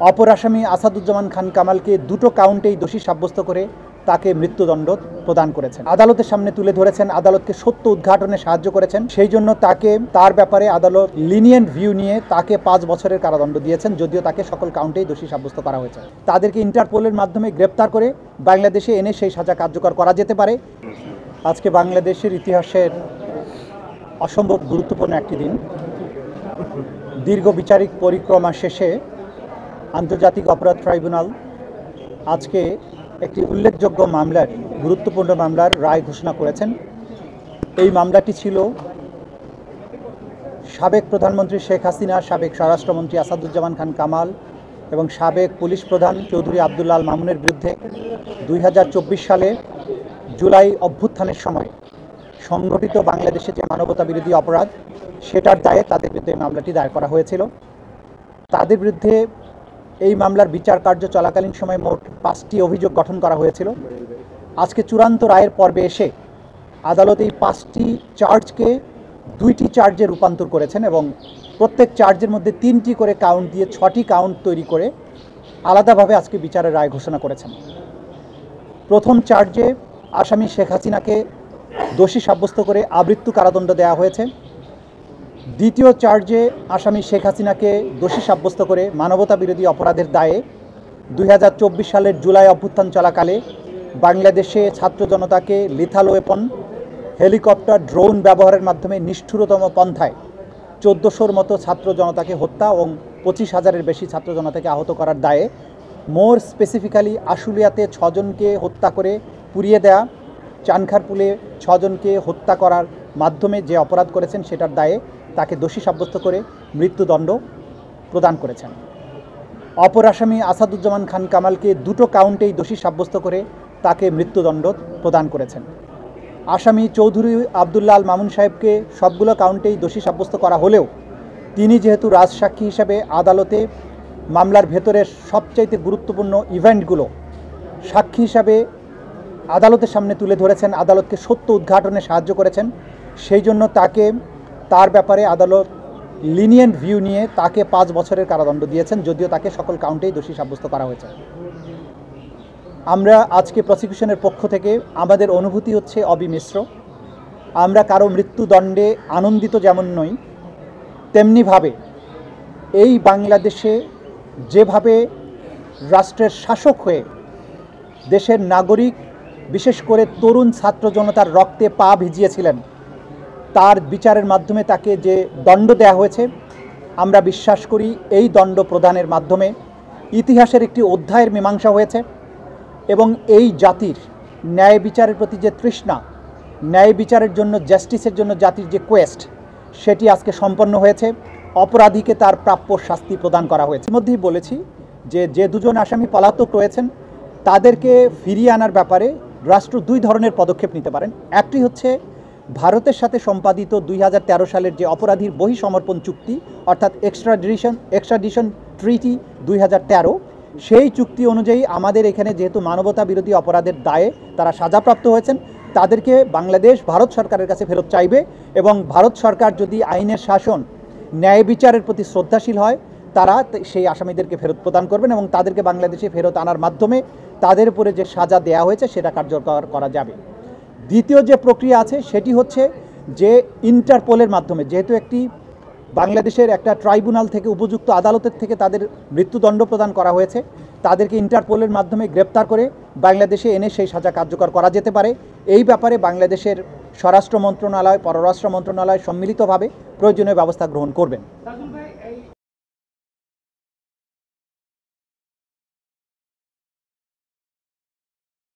অপর আসামি আসাদুজ্জামান খান কামালকে দুটো কাউন্টেই দোষী সাব্যস্ত করে তাকে মৃত্যুদণ্ড প্রদান করেছেন। আদালতের সামনে তুলে ধরেছেন, আদালতকে সত্য উদ্ঘাটনে সাহায্য করেছেন। সেই জন্য তার ব্যাপারে আদালত লিনিয়েন্ট ভিউ নিয়ে তাকে 5 বছরের কারাদণ্ড দিয়েছেন, যদিও তাকে সকল কাউন্টেই দোষী সাব্যস্ত করা হয়েছে। তাদেরকে ইন্টারপোলের মাধ্যমে গ্রেপ্তার করে বাংলাদেশে এনে সেই সাজা কার্যকর করা যেতে পারে। আজকে বাংলাদেশের ইতিহাসের অসম্ভব গুরুত্বপূর্ণ একটি দিন। দীর্ঘ বিচারিক পরিক্রমা শেষে আন্তর্জাতিক অপরাধ ট্রাইব্যুনাল আজকে একটি উল্লেখযোগ্য মামলার, গুরুত্বপূর্ণ মামলার রায় ঘোষণা করেছেন। এই মামলাটি ছিল সাবেক প্রধানমন্ত্রী শেখ হাসিনা, সাবেক স্বরাষ্ট্রমন্ত্রী আসাদুজ্জামান খান কামাল এবং সাবেক পুলিশ প্রধান চৌধুরী আবদুল্লাহ আল মামুনের বিরুদ্ধে 2024 সালে জুলাই অভ্যুত্থানের সময় সংগঠিত বাংলাদেশে যে মানবতা বিরোধী অপরাধ, সেটার দায়ে তাদের বিরুদ্ধে মামলাটি দায়ের করা হয়েছিল। তাদের বিরুদ্ধে এই মামলার বিচার কার্য চলাকালীন সময় মোট 5টি অভিযোগ গঠন করা হয়েছিল। আজকে চূড়ান্ত রায়ের পর্বে এসে আদালত এই 5টি চার্জকে 2টি চার্জে রূপান্তর করেছেন এবং প্রত্যেক চার্জের মধ্যে 3টি করে কাউন্ট দিয়ে 6টি কাউন্ট তৈরি করে আলাদাভাবে আজকে বিচারের রায় ঘোষণা করেছেন। প্রথম চার্জে আসামি শেখ হাসিনাকে দোষী সাব্যস্ত করে আমৃত্যু কারাদণ্ড দেওয়া হয়েছে। দ্বিতীয় চার্জে আসামি শেখ হাসিনাকে দোষী সাব্যস্ত করে মানবতা বিরোধী অপরাধের দায়ে 2024 সালের জুলাই অভ্যুত্থান চলাকালে বাংলাদেশে ছাত্র জনতাকে লিথাল ওয়েপন, হেলিকপ্টার, ড্রোন ব্যবহারের মাধ্যমে নিষ্ঠুরতম পন্থায় 1400-র মতো ছাত্র জনতাকে হত্যা এবং 25,000-এর বেশি ছাত্র জনতাকে আহত করার দায়ে, মোর স্পেসিফিক্যালি আশুলিয়াতে 6 জনকে হত্যা করে পুড়িয়ে দেয়া, চানখারপুলে 6 জনকে হত্যা করার মাধ্যমে যে অপরাধ করেছেন সেটার দায়ে তাকে দোষী সাব্যস্ত করে মৃত্যুদণ্ড প্রদান করেছেন। অপর আসামি আসাদুজ্জামান খান কামালকে দুটো কাউন্টেই দোষী সাব্যস্ত করে তাকে মৃত্যুদণ্ড প্রদান করেছেন। আসামি চৌধুরী আবদুল্লাহ আল মামুন সাহেবকে সবগুলো কাউন্টেই দোষী সাব্যস্ত করা হলেও তিনি যেহেতু রাজসাক্ষী হিসাবে আদালতে মামলার ভেতরের সবচাইতে গুরুত্বপূর্ণ ইভেন্টগুলো সাক্ষী হিসাবে আদালতের সামনে তুলে ধরেছেন, আদালতকে সত্য উদ্ঘাটনে সাহায্য করেছেন। সেই জন্য তার ব্যাপারে আদালত লিনিয়েন্ট ভিউ নিয়ে তাকে 5 বছরের কারাদণ্ড দিয়েছেন, যদিও তাকে সকল কাউন্টেই দোষী সাব্যস্ত করা হয়েছে। আমরা আজকে প্রসিকিউশনের পক্ষ থেকে আমাদের অনুভূতি হচ্ছে অবিমিশ্র। আমরা কারো মৃত্যুদণ্ডে আনন্দিত যেমন নই, তেমনিভাবে এই বাংলাদেশে যেভাবে রাষ্ট্রের শাসক হয়ে দেশের নাগরিক, বিশেষ করে তরুণ ছাত্র জনতার রক্তে পা ভিজিয়েছিলেন, তার বিচারের মাধ্যমে তাকে যে দণ্ড দেওয়া হয়েছে, আমরা বিশ্বাস করি এই দণ্ড প্রদানের মাধ্যমে ইতিহাসের একটি অধ্যায়ের মীমাংসা হয়েছে এবং এই জাতির ন্যায় বিচারের প্রতি যে তৃষ্ণা, ন্যায় বিচারের জন্য, জাস্টিসের জন্য জাতির যে কোয়েস্ট, সেটি আজকে সম্পন্ন হয়েছে। অপরাধীকে তার প্রাপ্য শাস্তি প্রদান করা হয়েছে। মধ্যেই বলেছি যে দুজন আসামি পলাতক রয়েছেন তাদেরকে ফিরিয়ে আনার ব্যাপারে রাষ্ট্র 2 ধরনের পদক্ষেপ নিতে পারেন। একটি হচ্ছে ভারতের সাথে সম্পাদিত 2013 সালের যে অপরাধীর বহিঃসমর্পণ চুক্তি, অর্থাৎ এক্সট্রাডিশন ট্রিটি 2013, সেই চুক্তি অনুযায়ী আমাদের এখানে যেহেতু মানবতা বিরোধী অপরাধের দায়ে তারা সাজাপ্রাপ্ত হয়েছেন, তাদেরকে বাংলাদেশ ভারত সরকারের কাছে ফেরত চাইবে এবং ভারত সরকার যদি আইনের শাসন, ন্যায় বিচারের প্রতি শ্রদ্ধাশীল হয়, তারা সেই আসামিদেরকে ফেরত প্রদান করবেন এবং তাদেরকে বাংলাদেশে ফেরত আনার মাধ্যমে তাদের উপরে যে সাজা দেয়া হয়েছে সেটা কার্যকর করা যাবে। দ্বিতীয় যে প্রক্রিয়া আছে সেটি হচ্ছে যে ইন্টারপোলের মাধ্যমে, যেহেতু একটি বাংলাদেশের একটা ট্রাইব্যুনাল থেকে, উপযুক্ত আদালতের থেকে তাদের মৃত্যুদণ্ড প্রদান করা হয়েছে, তাদেরকে ইন্টারপোলের মাধ্যমে গ্রেপ্তার করে বাংলাদেশে এনে সেই সাজা কার্যকর করা যেতে পারে। এই ব্যাপারে বাংলাদেশের স্বরাষ্ট্র মন্ত্রণালয়, পররাষ্ট্র মন্ত্রণালয় সম্মিলিতভাবে প্রয়োজনীয় ব্যবস্থা গ্রহণ করবেন।